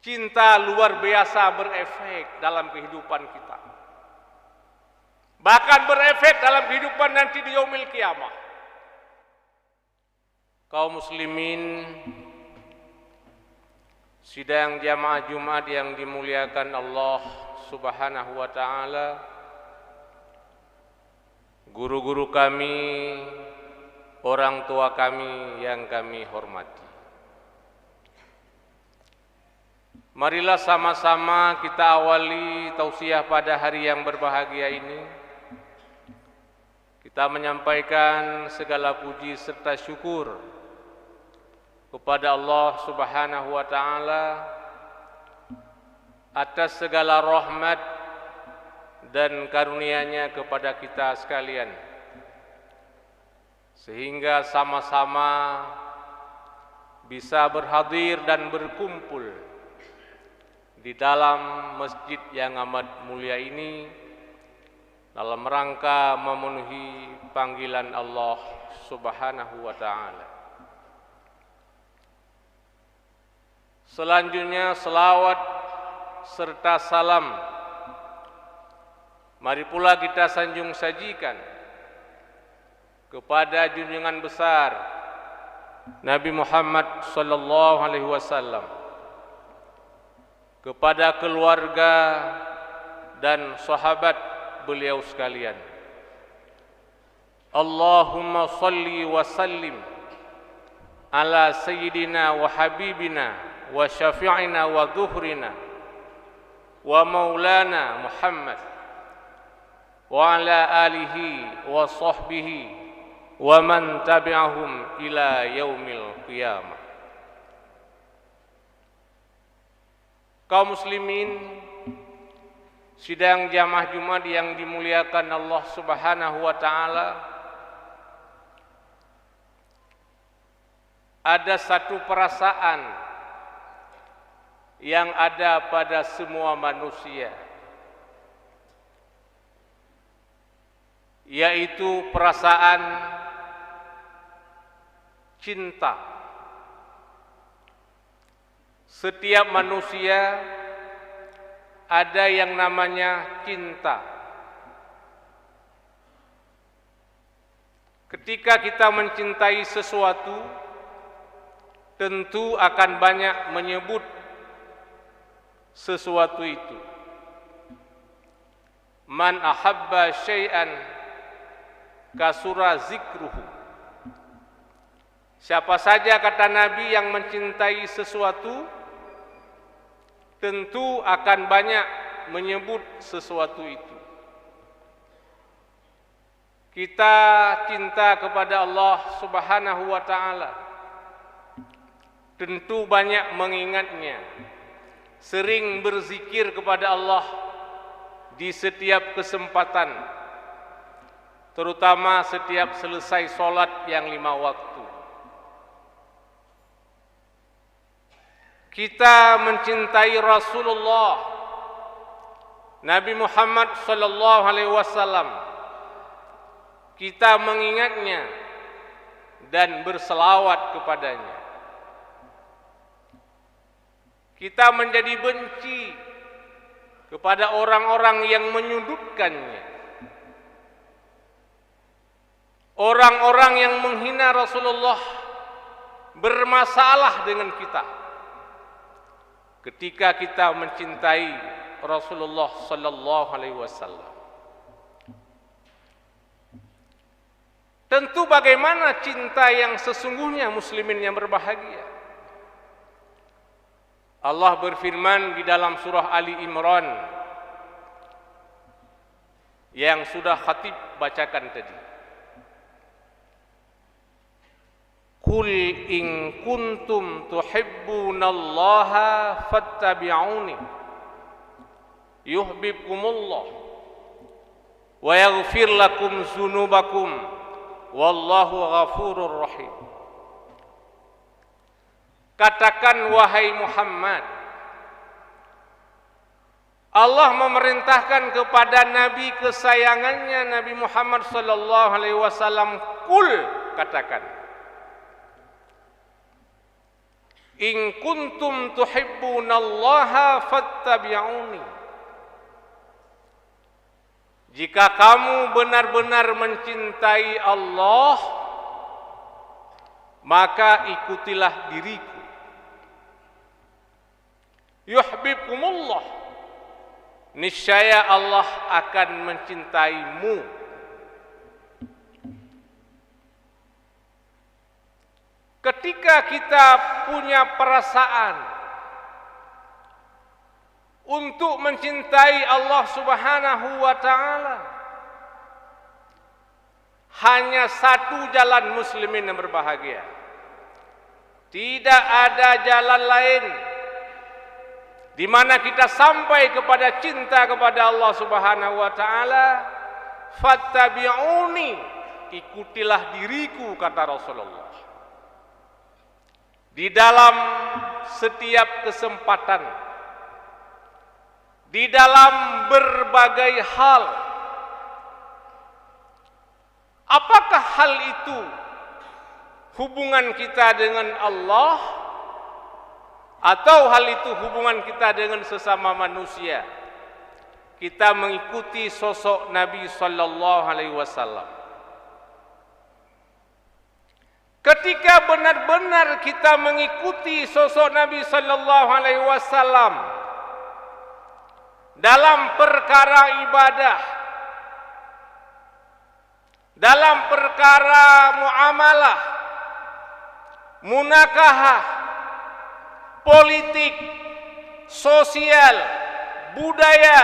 cinta luar biasa berefek dalam kehidupan kita. Bahkan berefek dalam kehidupan nanti di yaumil qiyamah. Kaum muslimin, sidang jamaah Jumat yang dimuliakan Allah Subhanahu wa taala, guru-guru kami, orang tua kami yang kami hormati. Marilah sama-sama kita awali tausiah pada hari yang berbahagia ini. Kita menyampaikan segala puji serta syukur kepada Allah Subhanahu wa taala atas segala rahmat dan karunia-Nya kepada kita sekalian, sehingga sama-sama bisa berhadir dan berkumpul di dalam masjid yang amat mulia ini dalam rangka memenuhi panggilan Allah Subhanahu wa taala. Selanjutnya selawat serta salam mari pula kita sanjung sajikan kepada junjungan besar Nabi Muhammad sallallahu alaihi wasallam, kepada keluarga dan sahabat beliau sekalian. Allahumma salli wa sallim ala sayyidina wa habibina wa syafi'ina wa dhuhrina wa maulana Muhammad wa ala alihi wa sahbihi wa man tabi'ahum ila yaumil qiyamah. Kaum muslimin, sidang jamaah Jumat yang dimuliakan Allah Subhanahu wa taala, ada satu perasaan yang ada pada semua manusia, yaitu perasaan cinta. Setiap manusia ada yang namanya cinta. Ketika kita mencintai sesuatu, tentu akan banyak menyebut sesuatu itu. Man ahabba syai'an kasura zikruhu. Siapa saja, kata Nabi, yang mencintai sesuatu, tentu akan banyak menyebut sesuatu itu. Kita cinta kepada Allah Subhanahu wa taala, tentu banyak mengingatnya, sering berzikir kepada Allah di setiap kesempatan, terutama setiap selesai sholat yang 5 waktu. Kita mencintai Rasulullah Nabi Muhammad sallallahu alaihi wasallam. Kita mengingatnya dan berselawat kepadanya. Kita menjadi benci kepada orang-orang yang menyudutkannya, orang-orang yang menghina Rasulullah, bermasalah dengan kita. Ketika kita mencintai Rasulullah sallallahu alaihi wasallam, tentu bagaimana cinta yang sesungguhnya muslimin yang berbahagia. Allah berfirman di dalam surah Ali Imran yang sudah khatib bacakan tadi. Qul in kuntum tuhibbunallaha fattabi'uni yuhibbukumullah wa yaghfir lakum dzunubakum wallahu ghafurur rahim. Katakan wahai Muhammad, Allah memerintahkan kepada nabi kesayangannya Nabi Muhammad sallallahu alaihi wasallam, qul, katakan, In kuntum tuhibbunallaha fattabi'uni. Jika kamu benar-benar mencintai Allah, maka ikutilah diriku. Yuhibbukumullah. Niscaya Allah akan mencintaimu. Ketika kita punya perasaan untuk mencintai Allah Subhanahu wa ta'ala, hanya satu jalan muslimin yang berbahagia. Tidak ada jalan lain di mana kita sampai kepada cinta kepada Allah Subhanahu wa ta'ala. Fattabi'uni, ikutilah diriku, kata Rasulullah. Di dalam setiap kesempatan, di dalam berbagai hal. Apakah hal itu hubungan kita dengan Allah, atau hal itu hubungan kita dengan sesama manusia? Kita mengikuti sosok Nabi sallallahu alaihi wasallam. Ketika benar-benar kita mengikuti sosok Nabi sallallahu alaihi wasallam dalam perkara ibadah, dalam perkara muamalah, munakahah, politik, sosial, budaya,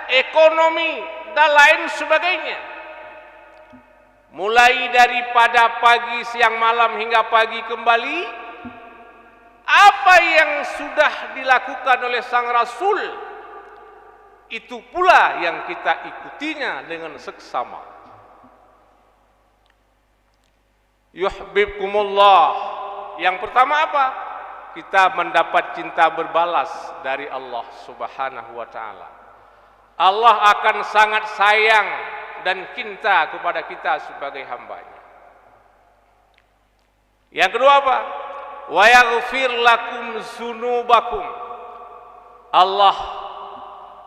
ekonomi, dan lain sebagainya. Mulai daripada pagi, siang, malam hingga pagi kembali, apa yang sudah dilakukan oleh sang Rasul, itu pula yang kita ikutinya dengan seksama. Yuhibbukumullah. Yang pertama apa? Kita mendapat cinta berbalas dari Allah Subhanahu wa ta'ala. Allah akan sangat sayang dan cinta kepada kita sebagai hambanya. Yang kedua apa? Wa yaghfir lakum dzunubakum. Allah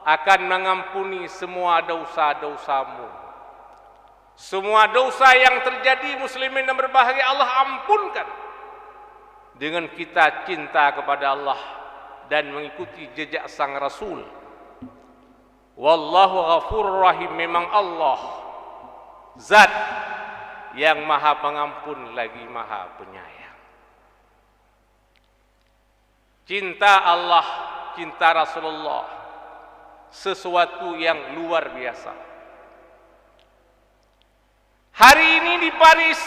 akan mengampuni semua dosa-dosamu. Semua dosa yang terjadi muslimin yang berbahagia Allah ampunkan dengan kita cinta kepada Allah dan mengikuti jejak sang Rasul. Wallahu ghafurur rahim. Memang Allah zat yang maha pengampun lagi maha penyayang. Cinta Allah, cinta Rasulullah, sesuatu yang luar biasa. Hari ini di Paris,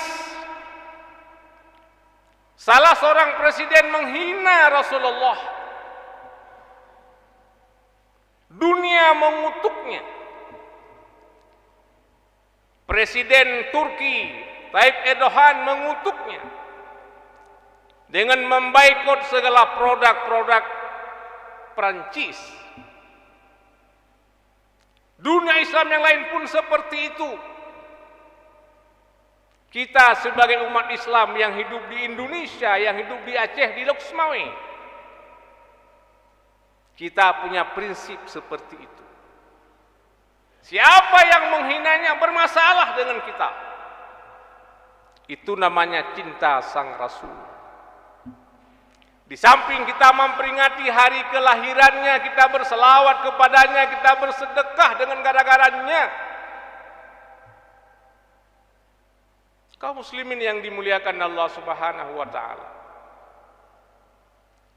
salah seorang presiden menghina Rasulullah. Dunia mengutuknya. Presiden Turki Tayyip Erdogan mengutuknya dengan memboikot segala produk-produk Prancis. Dunia Islam yang lain pun seperti itu. Kita sebagai umat Islam yang hidup di Indonesia, yang hidup di Aceh, di Loksmawe, kita punya prinsip seperti itu. Siapa yang menghinanya bermasalah dengan kita. Itu namanya cinta sang Rasul. Di samping kita memperingati hari kelahirannya, kita berselawat kepadanya, kita bersedekah dengan gara-garanya. Kaum muslimin yang dimuliakan Allah Subhanahu wa ta'ala,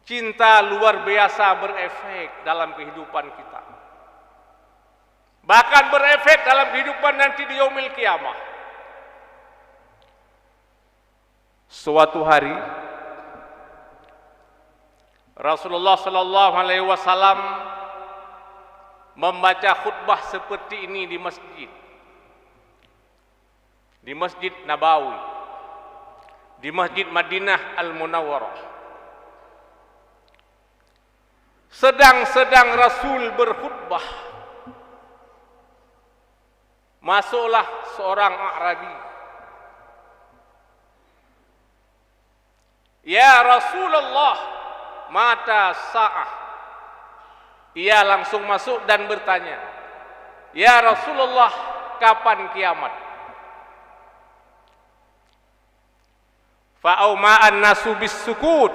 cinta luar biasa berefek dalam kehidupan kita. Bahkan berefek dalam kehidupan nanti di yaumil kiamah. Suatu hari Rasulullah sallallahu alaihi wasallam membaca khutbah seperti ini di masjid. Di Masjid Nabawi, di Masjid Madinah Al-Munawwarah. Sedang Rasul berkhutbah, masuklah seorang A'rabi. Ya Rasulullah, mata sa'ah. Ia langsung masuk dan bertanya, "Ya Rasulullah, kapan kiamat?" Fa'auma'an nasu bis-sukut.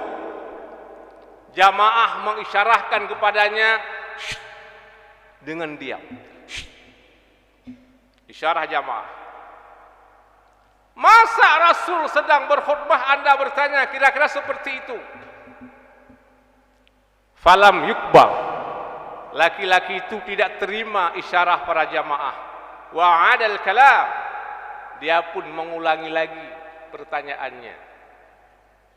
Jamaah mengisyarahkan kepadanya dengan diam. Isyarah jamaah. Masa Rasul sedang berkhutbah Anda bertanya kira-kira seperti itu? Falam yukbal. Laki-laki itu tidak terima isyarah para jamaah. Wa adal kalam. Dia pun mengulangi lagi pertanyaannya.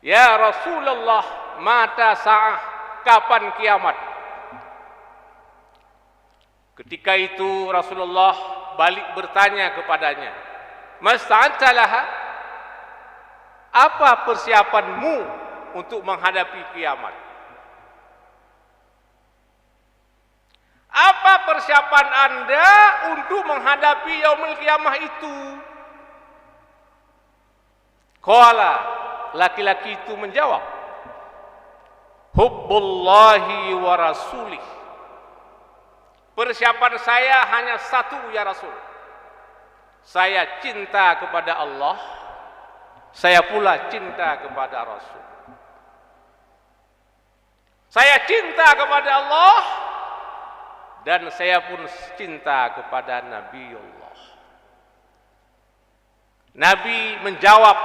Ya Rasulullah, mata sa'ah, kapan kiamat? Ketika itu Rasulullah balik bertanya kepadanya, "Masta'anta laha?" Apa persiapanmu untuk menghadapi kiamat? Apa persiapan Anda untuk menghadapi yaumul kiamah itu? Qala, laki-laki itu menjawab, hubbullahi wa rasulih. Persiapan saya hanya satu ya Rasul. Saya cinta kepada Allah, saya pula cinta kepada Rasul. Saya cinta kepada Allah dan saya pun cinta kepada Nabiullah. Nabi menjawab,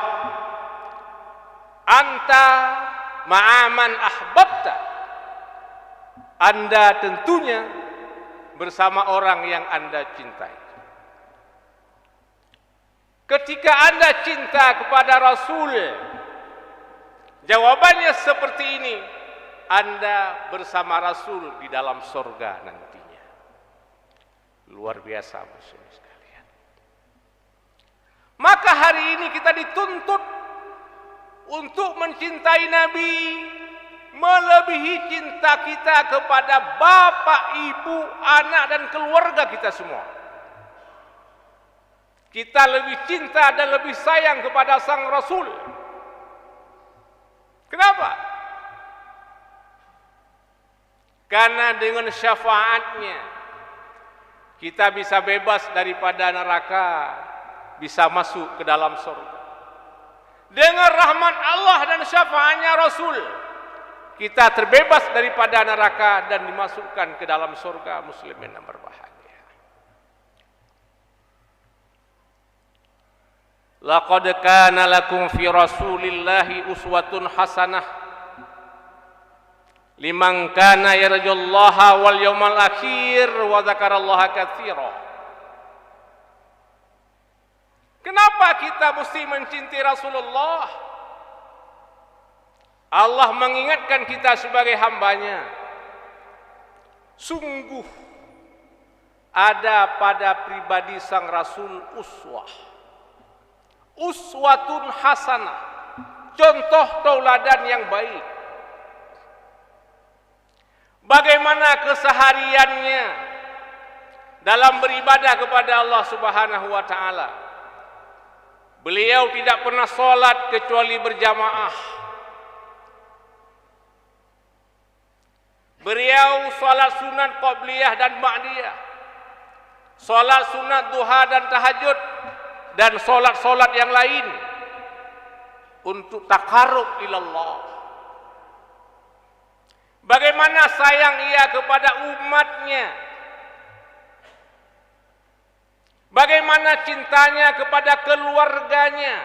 anta ma'aman ahbabta. Anda tentunya bersama orang yang Anda cintai. Ketika Anda cinta kepada Rasul, jawabannya seperti ini, Anda bersama Rasul di dalam surga nantinya. Luar biasa muslimin sekalian. Maka hari ini kita dituntut untuk mencintai Nabi melebihi cinta kita kepada bapak, ibu, anak dan keluarga kita semua. Kita lebih cinta dan lebih sayang kepada sang Rasul. Kenapa? Karena dengan syafaatnya kita bisa bebas daripada neraka, bisa masuk ke dalam surga. Dengan rahmat Allah dan syafaatnya Rasul, kita terbebas daripada neraka dan dimasukkan ke dalam surga muslimin yang berbahagia. Laqad kana lakum fi Rasulillahi uswatun hasanah liman kana yarjullaha wal yawmal akhir wa dzakarallaha katsira. Kenapa kita mesti mencintai Rasulullah? Allah mengingatkan kita sebagai hambanya. Sungguh ada pada pribadi sang Rasul uswatun hasanah, contoh tauladan yang baik. Bagaimana kesehariannya dalam beribadah kepada Allah Subhanahu wa taala. Beliau tidak pernah sholat kecuali berjamaah. Beliau sholat sunat qabliyah dan ba'diyah, sholat sunat duha dan tahajud, dan sholat-sholat yang lain untuk takarrub ilallah. Bagaimana sayang ia kepada umatnya, bagaimana cintanya kepada keluarganya,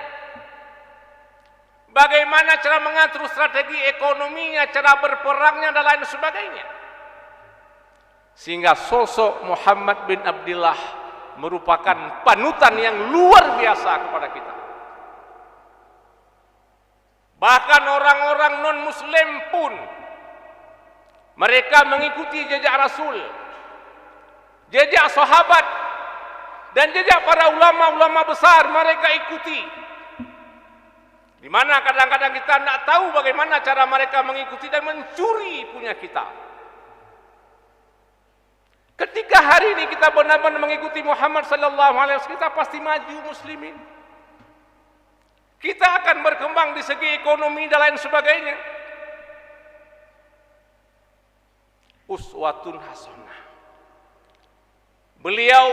bagaimana cara mengatur strategi ekonominya, cara berperangnya dan lain sebagainya. Sehingga sosok Muhammad bin Abdullah merupakan panutan yang luar biasa kepada kita. Bahkan orang-orang non-muslim pun mereka mengikuti jejak Rasul, jejak sahabat, dan jejak para ulama-ulama besar mereka ikuti. Di mana kadang-kadang kita tidak tahu bagaimana cara mereka mengikuti dan mencuri punya kita. Ketika hari ini kita benar-benar mengikuti Muhammad sallallahu alaihi wasallam, kita pasti maju muslimin. Kita akan berkembang di segi ekonomi dan lain sebagainya. uswatun hasanah. Beliau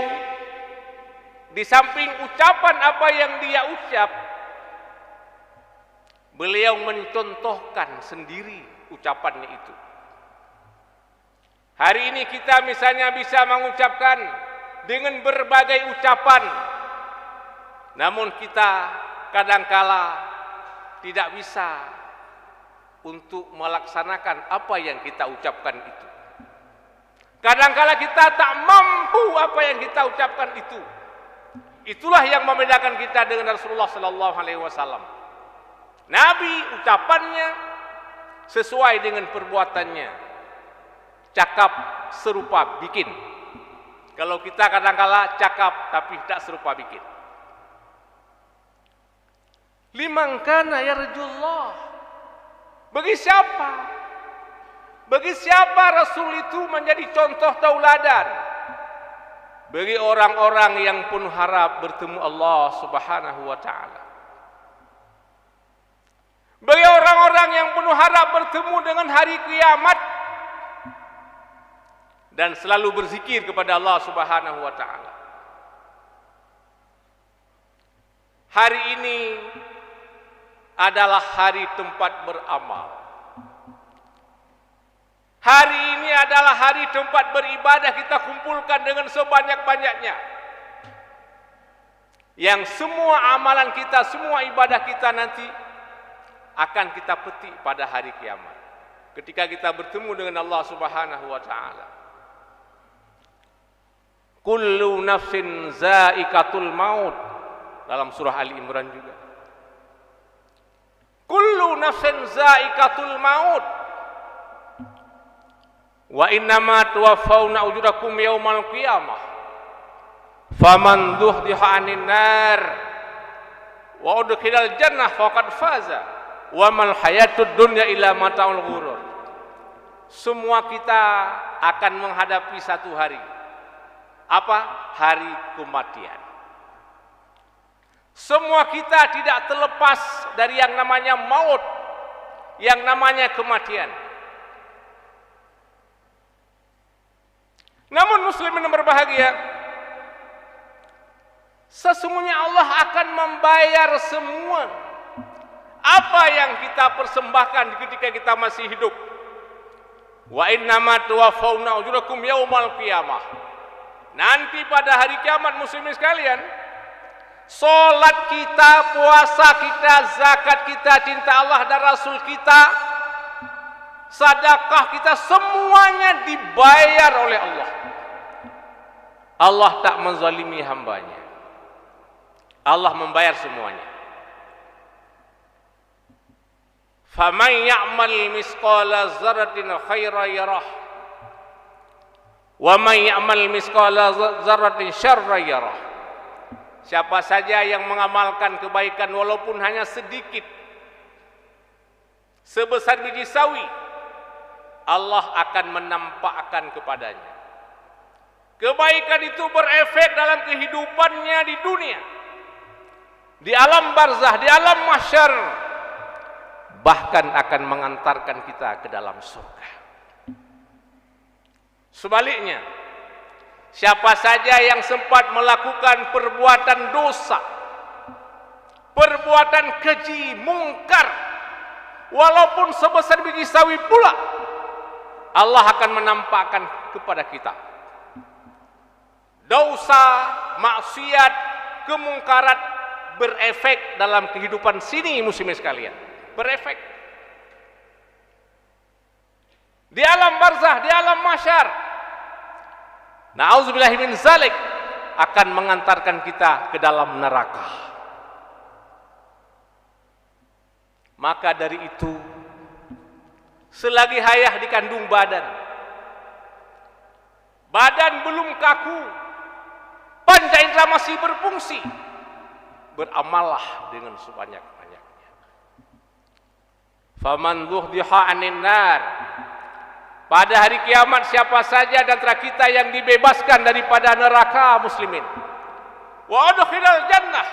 di samping ucapan apa yang dia ucap, beliau mencontohkan sendiri ucapannya itu. Hari ini kita misalnya bisa mengucapkan dengan berbagai ucapan, namun kita kadangkala tidak bisa untuk melaksanakan apa yang kita ucapkan itu. Kadangkala kita tak mampu apa yang kita ucapkan itu. Itulah yang membedakan kita dengan Rasulullah sallallahu alaihi wasallam. Nabi ucapannya sesuai dengan perbuatannya. Cakap serupa bikin. Kalau kita kadangkala cakap tapi tidak serupa bikin. Liman kana yarjullah. Bagi siapa? Bagi siapa Rasul itu menjadi contoh tauladan? Bagi orang-orang yang penuh harap bertemu Allah Subhanahu wa taala. Bagi orang-orang yang penuh harap bertemu dengan hari kiamat dan selalu berzikir kepada Allah Subhanahu wa taala. Hari ini adalah hari tempat beramal. Hari ini adalah hari tempat beribadah, kita kumpulkan dengan sebanyak-banyaknya. Yang semua amalan kita, semua ibadah kita nanti akan kita petik pada hari kiamat. Ketika kita bertemu dengan Allah Subhanahu wa taala. Kullu nafsin za'iqatul maut, dalam surah Ali Imran juga. Kullu nafsin za'iqatul maut wa innama tuwaffawna ujurakum yaumal qiyamah faman zuhziha 'anil nar wa udkhilal jannah faqad faza wa mal hayatud dunya illa mata'ul ghurur. Semua kita akan menghadapi satu hari. Apa? Hari kematian. Semua kita tidak terlepas dari yang namanya maut, yang namanya kematian. Namun muslimin yang berbahagia, sesungguhnya Allah akan membayar semua apa yang kita persembahkan ketika kita masih hidup. Wa innama tuwaffawna ujurakum yaumal qiyamah. Nanti pada hari kiamat muslimin sekalian, salat kita, puasa kita, zakat kita, cinta Allah dan Rasul kita, sedekah kita, semuanya dibayar oleh Allah. Allah tak menzalimi hambanya. Allah membayar semuanya. Faman ya'mal misqala dzarratin khairan yarah wa man ya'mal misqala dzarratin syarran yarah. Siapa saja yang mengamalkan kebaikan walaupun hanya sedikit, sebesar biji sawi, Allah akan menampakkan kepadanya. Kebaikan itu berefek dalam kehidupannya di dunia, di alam barzah, di alam mahsyar, bahkan akan mengantarkan kita ke dalam surga. Sebaliknya, siapa saja yang sempat melakukan perbuatan dosa, perbuatan keji, mungkar, walaupun sebesar biji sawi pula, Allah akan menampakkan kepada kita. Dosa, maksiat, kemungkaran berefek dalam kehidupan sini muslimin sekalian. Berefek di alam barzah, di alam mahsyar. Na'udzubillahi min zalik, akan mengantarkan kita ke dalam neraka. Maka dari itu, selagi hayah di kandung badan, badan belum kaku, panca indera masih berfungsi, beramallah dengan sebanyak-banyaknya. Faman zuhziha 'anil nar, pada hari kiamat siapa saja di antara kita yang dibebaskan daripada neraka muslimin, wa udkhilal jannah,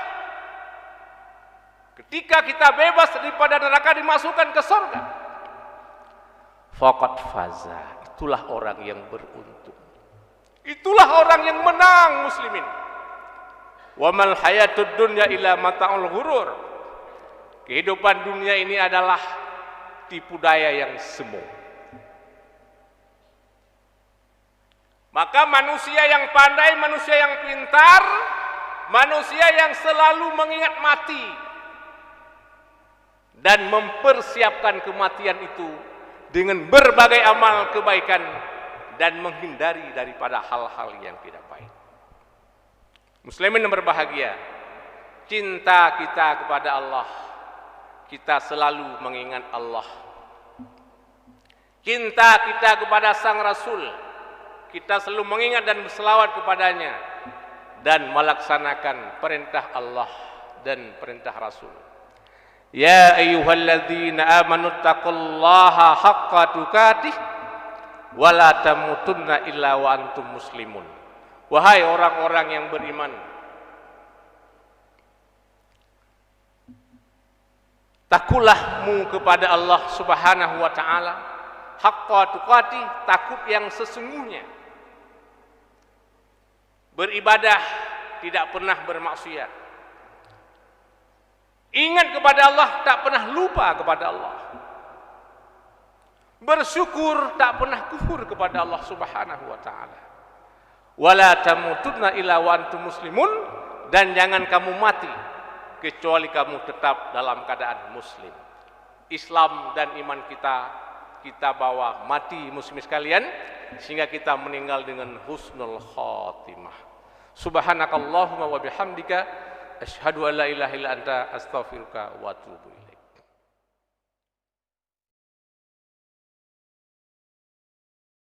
ketika kita bebas daripada neraka dimasukkan ke surga, faqad faza, itulah orang yang beruntung. Itulah orang yang menang muslimin. Wa mal hayatud dunya illa mata'ul ghurur. Kehidupan dunia ini adalah tipu daya yang semu. Maka manusia yang pandai, manusia yang pintar, manusia yang selalu mengingat mati dan mempersiapkan kematian itu dengan berbagai amal kebaikan dan menghindari daripada hal-hal yang tidak baik. Muslimin yang berbahagia, cinta kita kepada Allah, kita selalu mengingat Allah. Cinta kita kepada Sang Rasul, kita selalu mengingat dan berselawat kepadanya dan melaksanakan perintah Allah dan perintah Rasul. Ya ayyuhalladzina amanu taqullaha haqqa tuqatih wa la tamutunna illa wa antum muslimun. Wahai orang-orang yang beriman, takutlah kepada Allah Subhanahu wa taala haqqa tuqatih, takut yang sesungguhnya. Beribadah tidak pernah bermaksiat. Ingat kepada Allah, tak pernah lupa kepada Allah. Bersyukur, tak pernah kufur kepada Allah Subhanahu wa taala. Wala tamutunna illa wa antum muslimun, dan jangan kamu mati kecuali kamu tetap dalam keadaan muslim. Islam dan iman kita bawa mati muslimin sekalian, sehingga kita meninggal dengan husnul khatimah. Subhanakallahumma wa bihamdika asyhadu an la ilaha illa anta astaghfiruka wa atubu ilaik.